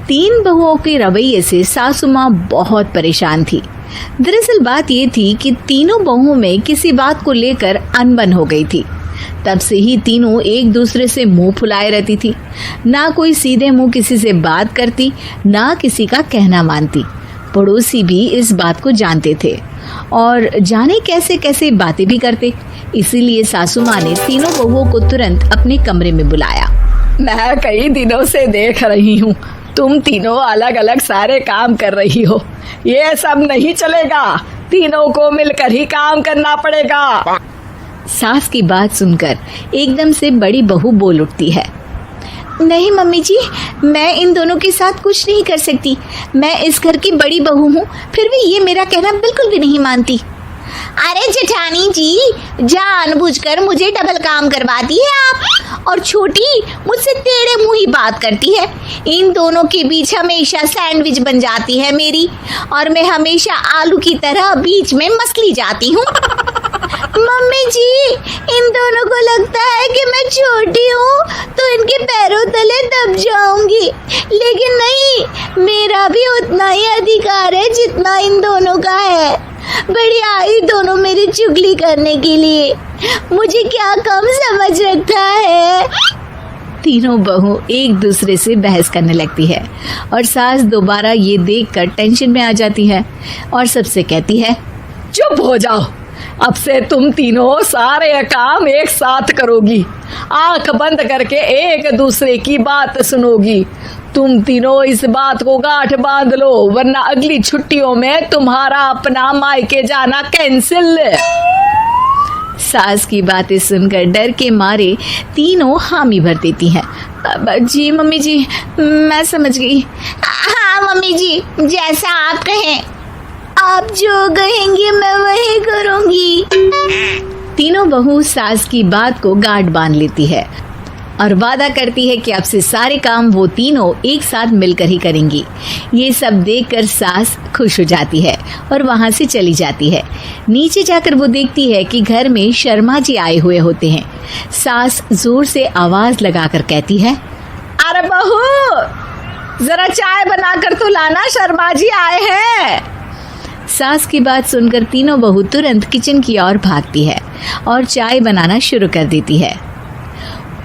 तीन बहुओं के रवैये से सासू माँ बहुत परेशान थी। दरअसल बात ये थी कि तीनों बहुओं में किसी बात को लेकर अनबन हो गई थी। तब से ही तीनों एक दूसरे से मुंह फुलाए रहती थी। ना कोई सीधे मुंह किसी से बात करती, ना किसी का कहना मानती। पड़ोसी भी इस बात को जानते थे और जाने कैसे कैसे बातें भी करते। इसीलिए सासू माँ ने तीनों बहुओं को तुरंत अपने कमरे में बुलाया। मैं कई दिनों से देख रही हूँ, तुम तीनों अलग अलग सारे काम कर रही हो। ये सब नहीं चलेगा, तीनों को मिलकर ही काम करना पड़ेगा। सास की बात सुनकर एकदम से बड़ी बहू बोल उठती है। नहीं मम्मी जी, मैं इन दोनों के साथ कुछ नहीं कर सकती। मैं इस घर की बड़ी बहू हूँ, फिर भी ये मेरा कहना बिल्कुल भी नहीं मानती। अरे जेठानी जी, जानबूझकर मुझे डबल काम करवाती है आप। और छोटी मुझसे टेढ़े मुंह ही बात करती है। इन दोनों के बीच हमेशा सैंडविच बन जाती है मेरी, और मैं हमेशा आलू की तरह बीच में मसली जाती हूँ। मम्मी जी, इन दोनों को लगता है कि मैं छोटी हूँ तो इनके पैरों तले दब जाऊंगी, लेकिन नहीं, मेरा भी उतना ही अधिकार है जितना इन दोनों का है। बड़ी आई दोनों मेरी चुगली करने के लिए, मुझे क्या कम समझ रखा है। तीनों बहू एक दूसरे से बहस करने लगती है और सास दोबारा ये देखकर टेंशन में आ जाती है और सबसे कहती है, चुप हो जाओ, अब से तुम तीनों सारे काम एक साथ करोगी। आंख बंद करके एक दूसरे की बात सुनोगी। तुम तीनों इस बात को गांठ बांध लो, वरना अगली छुट्टियों में तुम्हारा अपना मायके जाना कैंसिल। सास की बातें सुनकर डर के मारे तीनों हामी भर देती हैं। जी मम्मी जी, मैं समझ गई। हाँ मम्मी जी, जैसा आप कहें। आप जो कहेंगी मैं वही करूंगी। तीनों बहू सास की बात को गांठ बांध लेती है और वादा करती है कि अब से सारे काम वो तीनों एक साथ मिलकर ही करेंगी। ये सब देखकर सास खुश हो जाती है और वहां से चली जाती है। नीचे जाकर वो देखती है कि घर में शर्मा जी आए हुए होते हैं। सास जोर से आवाज लगाकर कहती है, अरे बहू, जरा चाय बनाकर तो लाना, शर्मा जी आए हैं। सास की बात सुनकर तीनों बहू तुरंत किचन की ओर भागती है और चाय बनाना शुरू कर देती है।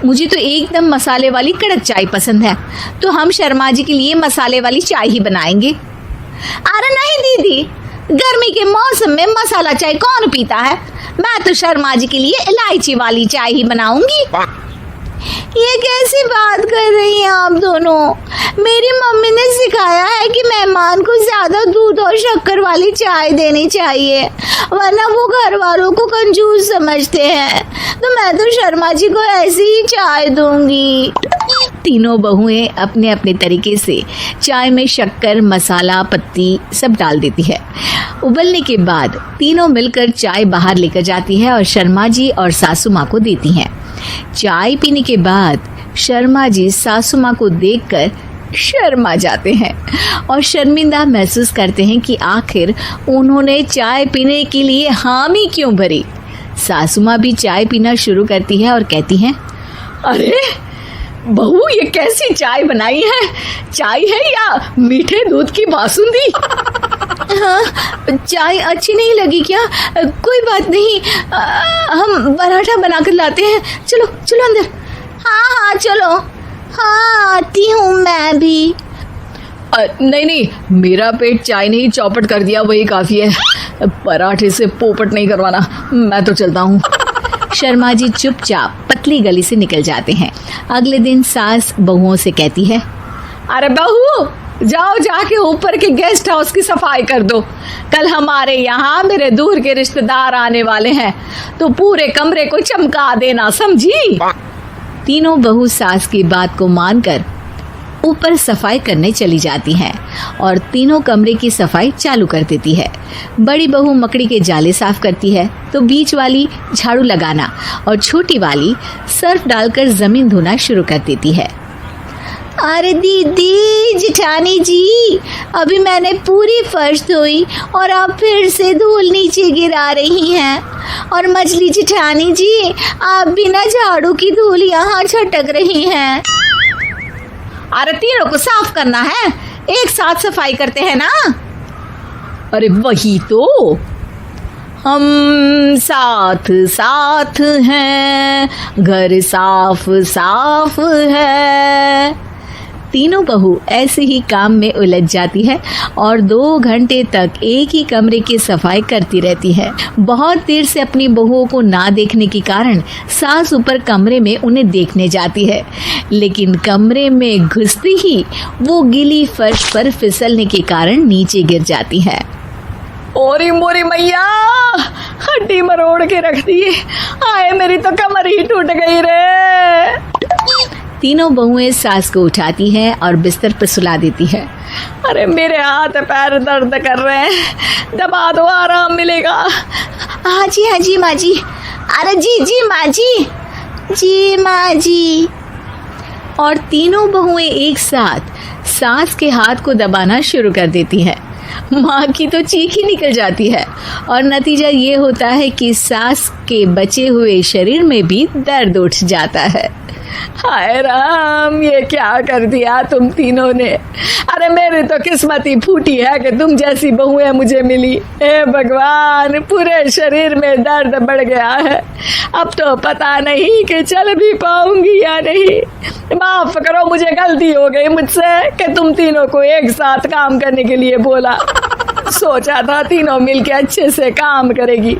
मुझे तो एकदम मसाले वाली कड़क चाय पसंद है, तो हम शर्मा जी के लिए मसाले वाली चाय ही बनाएंगे। अरे नहीं दीदी, गर्मी के मौसम में मसाला चाय कौन पीता है? मैं तो शर्मा जी के लिए इलायची वाली चाय ही बनाऊंगी। ये कैसी बात कर रही हैं आप दोनों? मेरी मम्मी ने सिखाया है कि मेहमान को ज्यादा दूध और शक्कर वाली चाय देनी चाहिए, वरना वो घर वालों को कंजूस समझते हैं। तो मैं तो शर्मा जी को ऐसी ही चाय दूंगी। तीनों बहुएं अपने अपने तरीके से चाय में शक्कर, मसाला, पत्ती सब डाल देती है। उबलने के बाद तीनों मिलकर चाय बाहर लेकर जाती है और शर्मा जी और सासू माँ को देती हैं। चाय पीने के बाद शर्मा जी सासू माँ को देखकर शर्मा जाते हैं और शर्मिंदा महसूस करते हैं कि आखिर उन्होंने चाय पीने के लिए हामी क्यों भरी। सासू माँ भी चाय पीना शुरू करती है और कहती हैं, अरे बहू, ये कैसी चाय बनाई है? चाय है या मीठे दूध की बासुंदी? हाँ, चाय अच्छी नहीं लगी क्या? कोई बात नहीं, हम पराठा बनाकर लाते हैं। चलो चलो अंदर। हाँ चलो। हाँ, आती हूँ मैं भी। नहीं नहीं, मेरा पेट चाय ने ही चौपट कर दिया, वही काफी है। पराठे से पोपट नहीं करवाना, मैं तो चलता हूँ। शर्मा जी चुपचाप पतली गली से निकल जाते हैं। अगले दिन सास बहुओं से कहती है, अरे बहू, जाओ जाके ऊपर के गेस्ट हाउस की सफाई कर दो। कल हमारे यहाँ मेरे दूर के रिश्तेदार आने वाले हैं, तो पूरे कमरे को चमका देना, समझी? तीनों बहू सास की बात को मानकर ऊपर सफाई करने चली जाती हैं और तीनों कमरे की सफाई चालू कर देती है। बड़ी बहू मकड़ी के जाले साफ करती है तो बीच वाली झाड़ू लगाना और छोटी वाली सर्फ डालकर जमीन धोना शुरू कर देती है। अरे दीदी, जेठानी जी, अभी मैंने पूरी फर्श धोई और आप फिर से धूल नीचे गिरा रही हैं। और मछली जेठानी जी, आप बिना झाड़ू की धूल यहाँ छटक रही हैं। अरे तीनों को साफ करना है, एक साथ सफाई करते हैं ना। अरे वही तो, हम साथ साथ हैं, घर साफ साफ है। तीनों बहू ऐसे ही काम में उलझ जाती है और 2 घंटे तक एक ही कमरे की सफाई करती रहती है। बहुत देर से अपनी बहुओं को ना देखने के कारण सास ऊपर कमरे में उन्हें देखने जाती है, लेकिन कमरे में घुसती ही वो गीली फर्श पर फिसलने के कारण नीचे गिर जाती है। ओरी मोरी मैया, हड्डी मरोड़ के रख दी। आए मेरी तो कमर ही टूट गई रे। तीनों बहुएं सास को उठाती हैं और बिस्तर पर सुला देती है। अरे मेरे हाथ पैर दर्द कर रहे हैं, दबा दो, आराम मिलेगा। हाँ जी माँ जी। अरे जी माँ जी, जी माँ जी। और तीनों बहुएं एक साथ सास के हाथ को दबाना शुरू कर देती हैं। माँ की तो चीख ही निकल जाती है और नतीजा ये होता है कि सास के बचे हुए शरीर में भी दर्द उठ जाता है। हाय राम, ये क्या कर दिया तुम तीनों ने। अरे मेरी तो किस्मत ही फूटी है कि तुम जैसी बहुएं मुझे मिली। हे भगवान, पूरे शरीर में दर्द बढ़ गया है। अब तो पता नहीं कि चल भी पाऊंगी या नहीं। माफ करो, मुझे गलती हो गई मुझसे कि तुम तीनों को एक साथ काम करने के लिए बोला। सोचा था तीनों मिलके अच्छे से काम करेगी,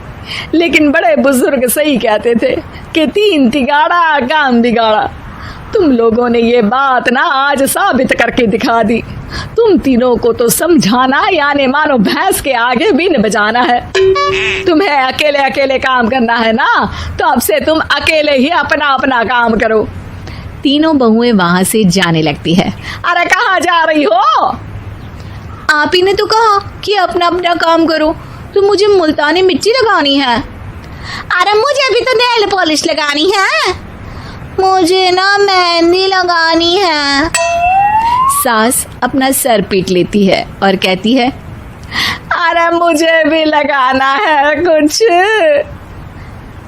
लेकिन बड़े बुजुर्ग सही कहते थे कि 3 तिगाड़ा काम बिगाड़ा। तुम लोगों ने ये बात ना आज साबित करके दिखा दी। तुम तीनों को तो समझाना यानी मानो भैंस के आगे बीन बजाना है। तुम्हें अकेले अकेले काम करना है ना, तो अब से तुम अकेले ही अपना अपना काम करो। तीनों बहुएं वहां से जाने लगती है। अरे कहाँ जा रही हो? आप ही ने तो कहा कि अपना अपना काम करो, तो मुझे मुल्तानी मिट्टी लगानी है। अरे मुझे भी तो नेल पॉलिश लगानी है, मुझे ना मेहंदी लगानी है। सास अपना सर पीट लेती है और कहती है, अरे मुझे भी लगाना है कुछ।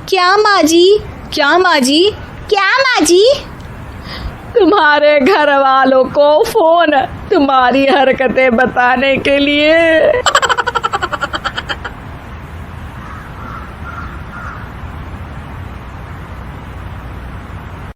क्या माँ जी? क्या माँ जी? क्या माँ जी? तुम्हारे घर वालों को फोन तुम्हारी हरकतें बताने के लिए।